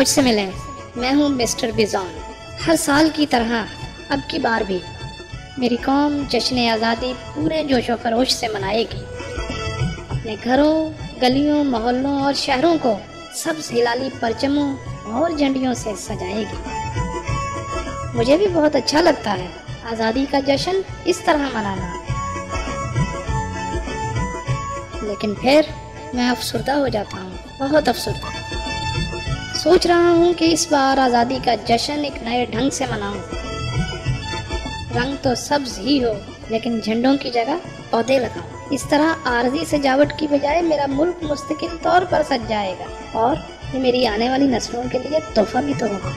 मुझसे मिलें, मैं हूँ मिस्टर बिजॉन। हर साल की तरह अब की बार भी मेरी कौम जश्न आज़ादी पूरे जोशो खरोश से मनाएगी। अपने घरों, गलियों, मोहल्लों और शहरों को सब्ज हिलाली परचमों और झंडियों से सजाएगी। मुझे भी बहुत अच्छा लगता है आज़ादी का जश्न इस तरह मनाना, लेकिन फिर मैं अफसुर्दा हो जाता हूँ, बहुत अफसुर्दा। सोच रहा हूँ कि इस बार आज़ादी का जश्न एक नए ढंग से मनाऊं। रंग तो सब्ज ही हो, लेकिन झंडों की जगह पौधे लगाऊं। इस तरह आरजी सजावट की बजाय मेरा मुल्क मुस्तकिल तौर पर सज जाएगा और ये मेरी आने वाली नस्लों के लिए तोहफा भी तो होगा।